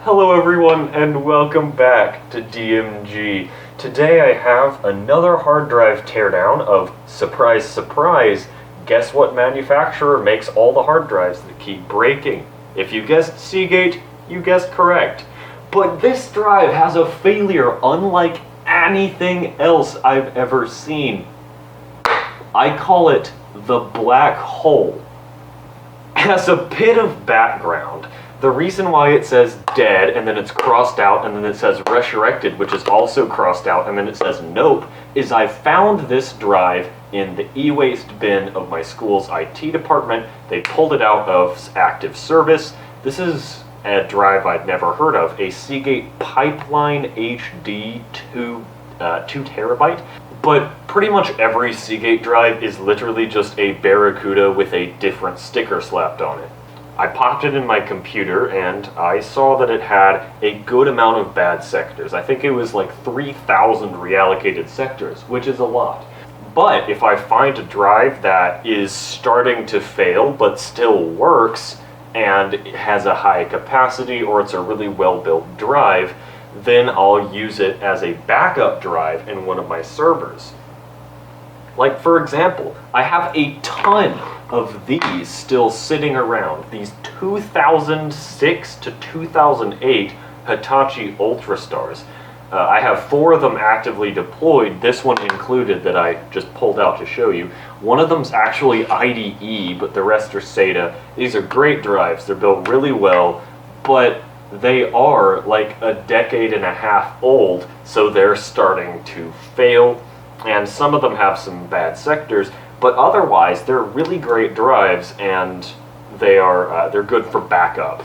Hello everyone and welcome back to DMG. Today I have another hard drive teardown of, surprise surprise, guess what manufacturer makes all the hard drives that keep breaking? If you guessed Seagate, you guessed correct. But this drive has a failure unlike anything else I've ever seen. I call it the black hole. As a bit of background, the reason why it says dead and then it's crossed out and then it says resurrected, which is also crossed out, and then it says nope, is I found this drive in the e-waste bin of my school's IT department. They pulled it out of active service. This is a drive I'd never heard of, a Seagate Pipeline HD 2 terabyte. But pretty much every Seagate drive is literally just a Barracuda with a different sticker slapped on it. I popped it in my computer and I saw that it had a good amount of bad sectors. I think it was like 3,000 reallocated sectors, which is a lot. But if I find a drive that is starting to fail but still works and has a high capacity, or it's a really well-built drive, then I'll use it as a backup drive in one of my servers. Like, for example, I have a ton of these still sitting around, these 2006 to 2008 Hitachi Ultrastars. I have 4 of them actively deployed, this one included, that I just pulled out to show you. One of them's actually IDE, but the rest are SATA. These are great drives, they're built really well, but they are like a decade and a half old, so they're starting to fail. And some of them have some bad sectors, but otherwise they're really great drives, and they're good for backup.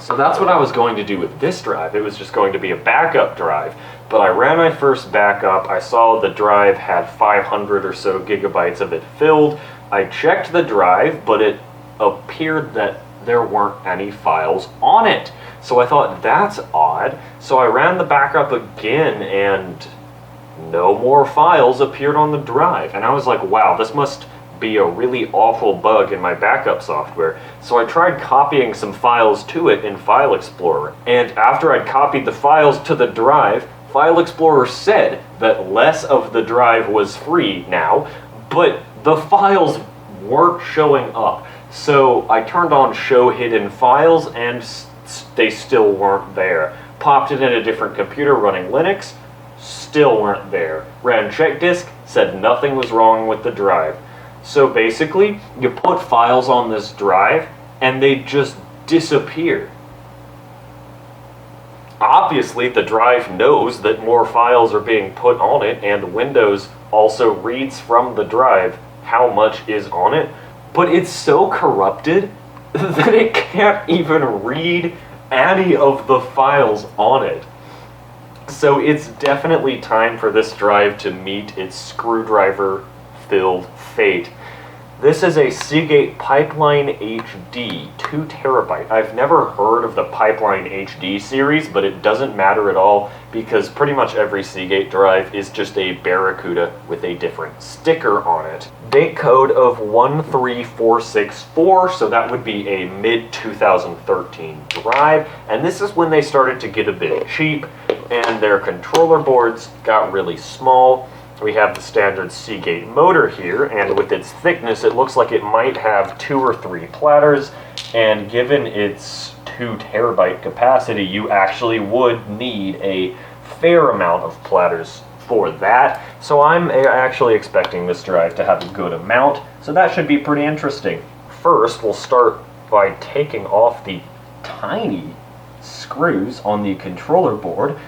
So that's what I was going to do with this drive. It was just going to be a backup drive, but I ran my first backup. I saw the drive had 500 or so gigabytes of it filled. I checked the drive, but it appeared that there weren't any files on it. So I thought, that's odd. So I ran the backup again, and no more files appeared on the drive. And I was like, wow, this must be a really awful bug in my backup software. So I tried copying some files to it in File Explorer. And after I'd copied the files to the drive, File Explorer said that less of the drive was free now, but the files weren't showing up. So I turned on Show Hidden Files, and they still weren't there. Popped it in a different computer running Linux, still weren't there. Ran check disk, said nothing was wrong with the drive. So basically, you put files on this drive, and they just disappear. Obviously, the drive knows that more files are being put on it, and Windows also reads from the drive how much is on it, but it's so corrupted that it can't even read any of the files on it. So it's definitely time for this drive to meet its screwdriver-filled fate. This is a Seagate Pipeline HD 2 terabyte. I've never heard of the Pipeline HD series, but it doesn't matter at all because pretty much every Seagate drive is just a Barracuda with a different sticker on it. Date code of 13464, so that would be a mid-2013 drive, and this is when they started to get a bit cheap, and their controller boards got really small. We have the standard Seagate motor here, and with its thickness, it looks like it might have 2 or 3 platters, and given its 2 terabyte capacity, you actually would need a fair amount of platters for that. So I'm actually expecting this drive to have a good amount, so that should be pretty interesting. First, we'll start by taking off the tiny screws on the controller board.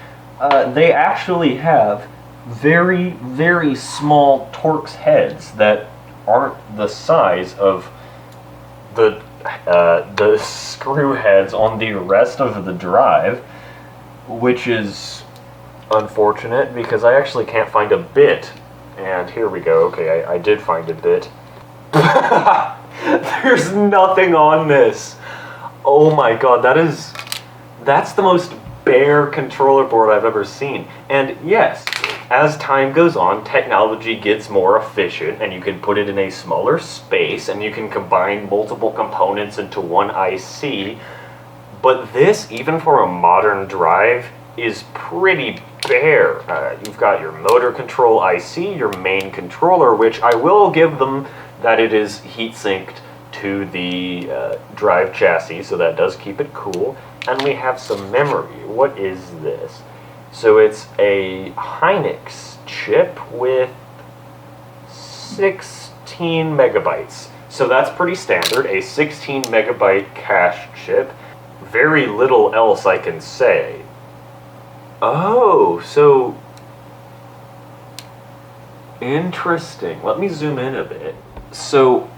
They actually have very, very small Torx heads that aren't the size of the screw heads on the rest of the drive, which is unfortunate because I actually can't find a bit. And here we go. Okay, I did find a bit. There's nothing on this. Oh my god, that's the most bare controller board I've ever seen. And yes, as time goes on, technology gets more efficient, and you can put it in a smaller space, and you can combine multiple components into one IC, But this, even for a modern drive, is pretty bare. You've got your motor control IC, your main controller, which I will give them that it is heat sinked to the drive chassis, so that does keep it cool. And we have some memory. What is this? So it's a Hynix chip with 16 megabytes. So that's pretty standard, a 16 megabyte cache chip. Very little else I can say. Oh, so interesting. Let me zoom in a bit. So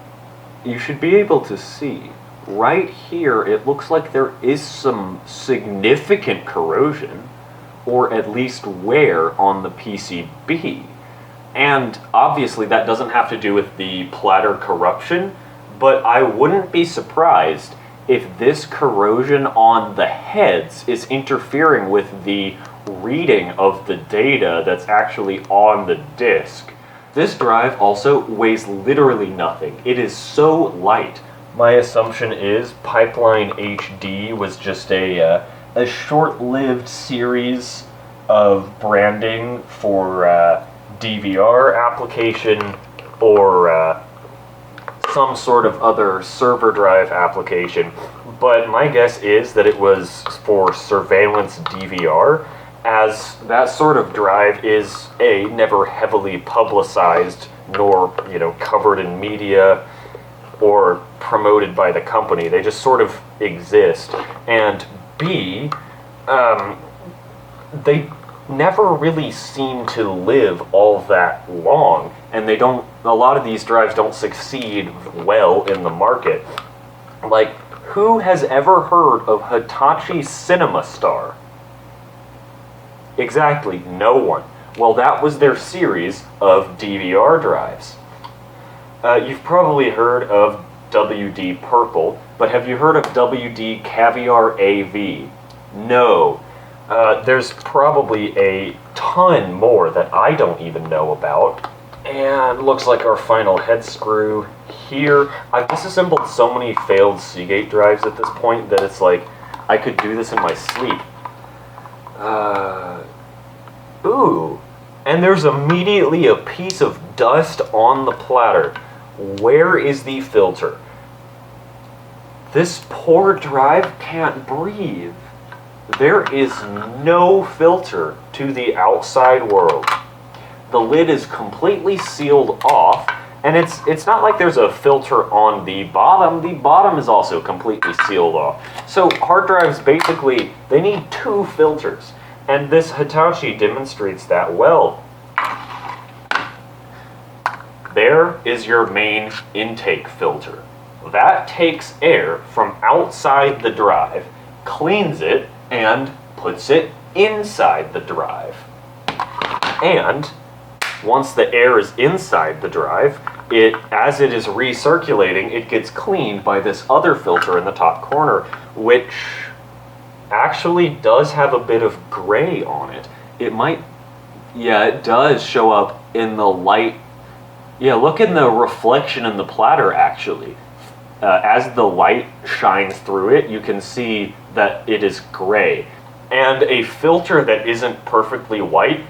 you should be able to see right here, it looks like there is some significant corrosion, or at least wear on the PCB. And obviously that doesn't have to do with the platter corruption, but I wouldn't be surprised if this corrosion on the heads is interfering with the reading of the data that's actually on the disk. This drive also weighs literally nothing. It is so light. My assumption is Pipeline HD was just a short-lived series of branding for DVR application or some sort of other server drive application. But my guess is that it was for surveillance DVR, as that sort of drive is never heavily publicized nor covered in media or promoted by the company. They just sort of exist. And B, they never really seem to live all that long, and a lot of these drives don't succeed well in the market. Like, who has ever heard of Hitachi CinemaStar? Exactly, no one. Well, that was their series of DVR drives. You've probably heard of WD Purple, but have you heard of WD Caviar AV? No. There's probably a ton more that I don't even know about. And looks like our final head screw here. I've disassembled so many failed Seagate drives at this point that it's like I could do this in my sleep. Ooh. And there's immediately a piece of dust on the platter. Where is the filter? This poor drive can't breathe. There is no filter to the outside world. The lid is completely sealed off, and it's not like there's a filter on the bottom. The bottom is also completely sealed off. So hard drives, basically, they need two filters, and this Hitachi demonstrates that well. There is your main intake filter. That takes air from outside the drive, cleans it, and puts it inside the drive. And once the air is inside the drive, as it is recirculating, it gets cleaned by this other filter in the top corner, which actually does have a bit of gray on it. It does show up in the light. Yeah, look in the reflection in the platter, actually. As the light shines through it, you can see that it is gray. And a filter that isn't perfectly white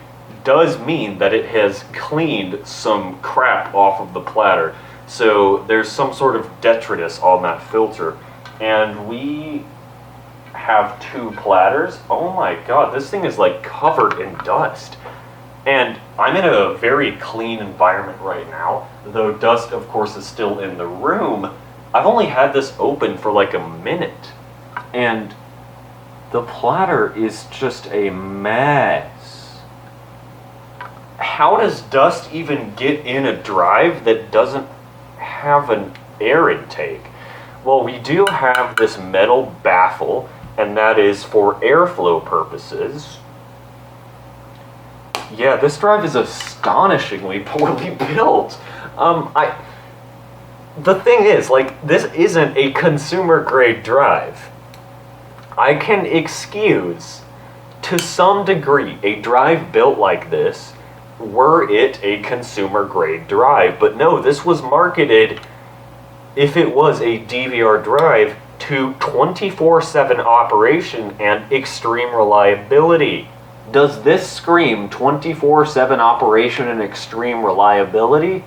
does mean that it has cleaned some crap off of the platter. So there's some sort of detritus on that filter. And we have two platters. Oh my god, this thing is like covered in dust. And I'm in a very clean environment right now, though dust, of course, is still in the room. I've only had this open for like a minute, and the platter is just a mess. How does dust even get in a drive that doesn't have an air intake? Well, we do have this metal baffle, and that is for airflow purposes. Yeah, this drive is astonishingly poorly built. The thing is, like, this isn't a consumer-grade drive. I can excuse, to some degree, a drive built like this were it a consumer-grade drive. But no, this was marketed, if it was a DVR drive, to 24/7 operation and extreme reliability. Does this scream 24/7 operation and extreme reliability?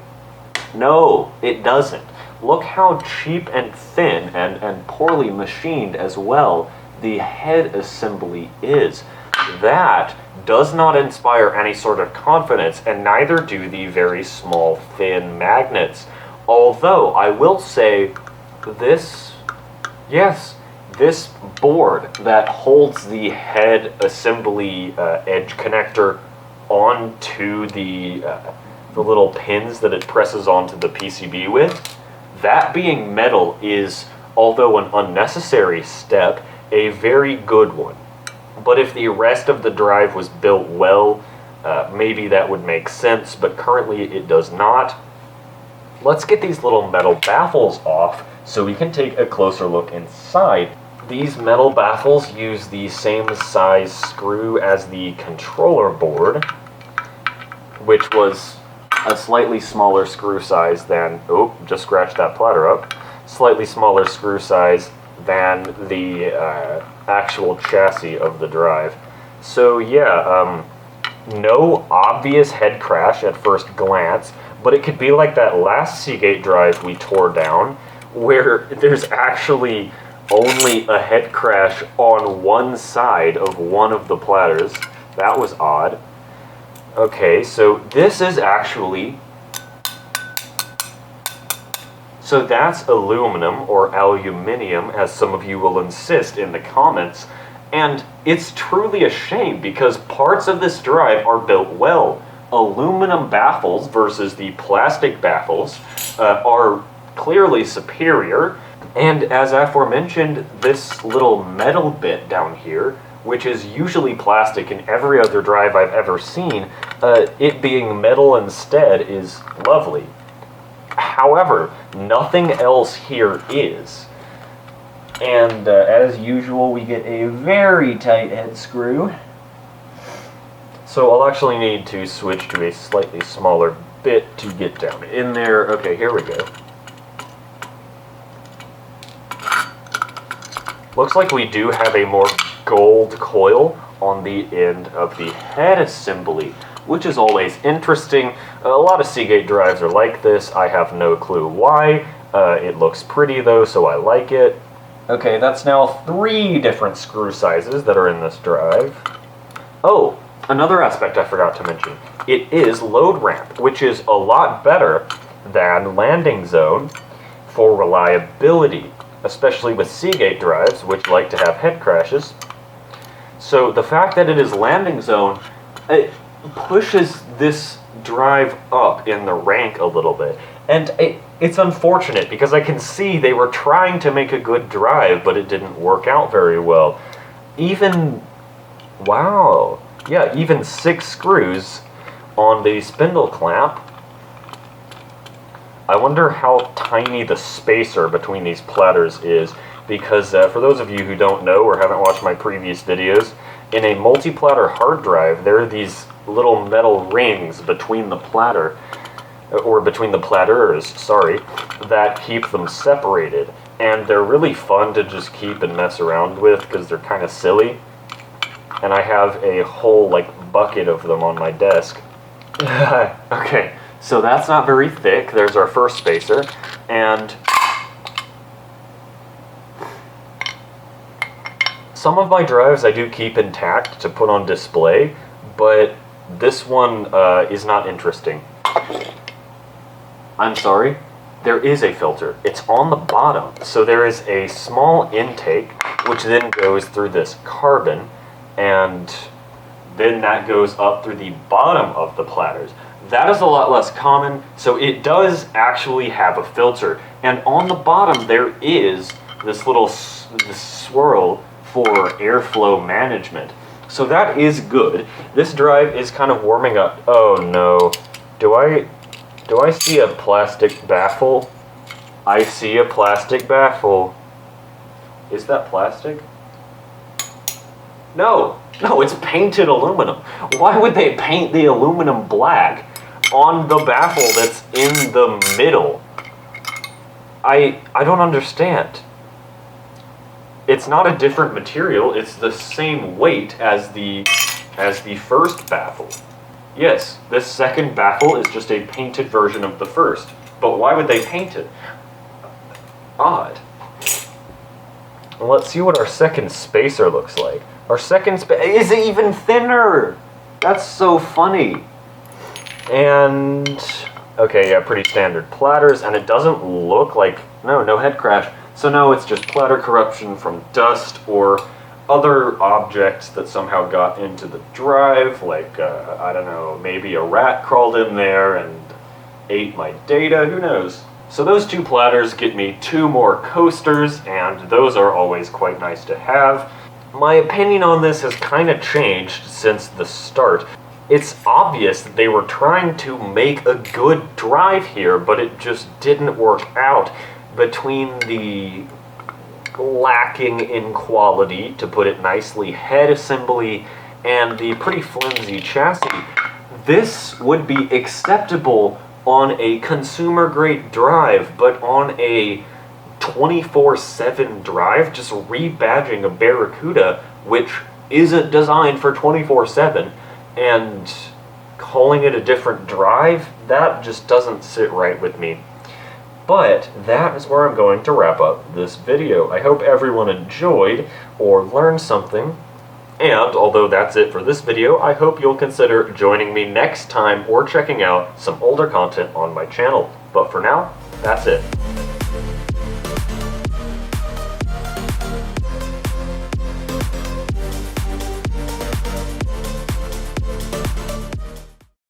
No, it doesn't. Look how cheap and thin and poorly machined as well the head assembly is. That does not inspire any sort of confidence, and neither do the very small, thin magnets. Although, I will say, this board that holds the head assembly edge connector onto the little pins that it presses onto the PCB with, that being metal is, although an unnecessary step, a very good one. But if the rest of the drive was built well, maybe that would make sense, but currently it does not. Let's get these little metal baffles off so we can take a closer look inside. These metal baffles use the same size screw as the controller board, which was a slightly smaller screw size than, oh, just scratched that platter up, slightly smaller screw size than the actual chassis of the drive. So yeah, no obvious head crash at first glance, but it could be like that last Seagate drive we tore down, where there's actually only a head crash on one side of one of the platters. That was odd. Okay, so this is actually... So that's aluminum, or aluminium, as some of you will insist in the comments. And it's truly a shame, because parts of this drive are built well. Aluminum baffles versus the plastic baffles are clearly superior. And as aforementioned, this little metal bit down here, which is usually plastic in every other drive I've ever seen, it being metal instead is lovely. However, nothing else here is. And as usual, we get a very tight head screw. So I'll actually need to switch to a slightly smaller bit to get down in there. Okay, here we go. Looks like we do have a more gold coil on the end of the head assembly, which is always interesting. A lot of Seagate drives are like this. I have no clue why. It looks pretty though, so I like it. Okay, that's now 3 different screw sizes that are in this drive. Oh, another aspect I forgot to mention. It is load ramp, which is a lot better than landing zone for reliability, especially with Seagate drives, which like to have head crashes. So the fact that it is landing zone, it pushes this drive up in the rank a little bit. And it's unfortunate, because I can see they were trying to make a good drive, but it didn't work out very well. Even, wow, yeah, even 6 screws on the spindle clamp. I wonder how tiny the spacer between these platters is, because for those of you who don't know or haven't watched my previous videos, in a multi-platter hard drive, there are these little metal rings between the platter, or between the platters, sorry, that keep them separated. And they're really fun to just keep and mess around with, because they're kind of silly. And I have a whole, like, bucket of them on my desk. Okay, so that's not very thick. There's our first spacer. And some of my drives I do keep intact to put on display, but this one is not interesting. I'm sorry, there is a filter. It's on the bottom. So there is a small intake, which then goes through this carbon, and then that goes up through the bottom of the platters. That is a lot less common, so it does actually have a filter. And on the bottom there is this little swirl for airflow management. So that is good. This drive is kind of warming up. Oh no. Do I see a plastic baffle? I see a plastic baffle. Is that plastic? No, it's painted aluminum. Why would they paint the aluminum black on the baffle that's in the middle? I don't understand. It's not a different material, it's the same weight as the first baffle. Yes, this second baffle is just a painted version of the first. But why would they paint it? Odd. Well, let's see what our second spacer looks like. Our second is even thinner! That's so funny. And okay, yeah, pretty standard platters, and it doesn't look like, no head crash. So no, it's just platter corruption from dust or other objects that somehow got into the drive, like, I don't know, maybe a rat crawled in there and ate my data, who knows. So those two platters get me 2 more coasters, and those are always quite nice to have. My opinion on this has kind of changed since the start. It's obvious that they were trying to make a good drive here, but it just didn't work out. Between the lacking in quality, to put it nicely, head assembly, and the pretty flimsy chassis, this would be acceptable on a consumer-grade drive, but on a 24/7 drive, just rebadging a Barracuda, which isn't designed for 24/7, and calling it a different drive, that just doesn't sit right with me. But that is where I'm going to wrap up this video. I hope everyone enjoyed or learned something. And although that's it for this video, I hope you'll consider joining me next time or checking out some older content on my channel. But for now, that's it.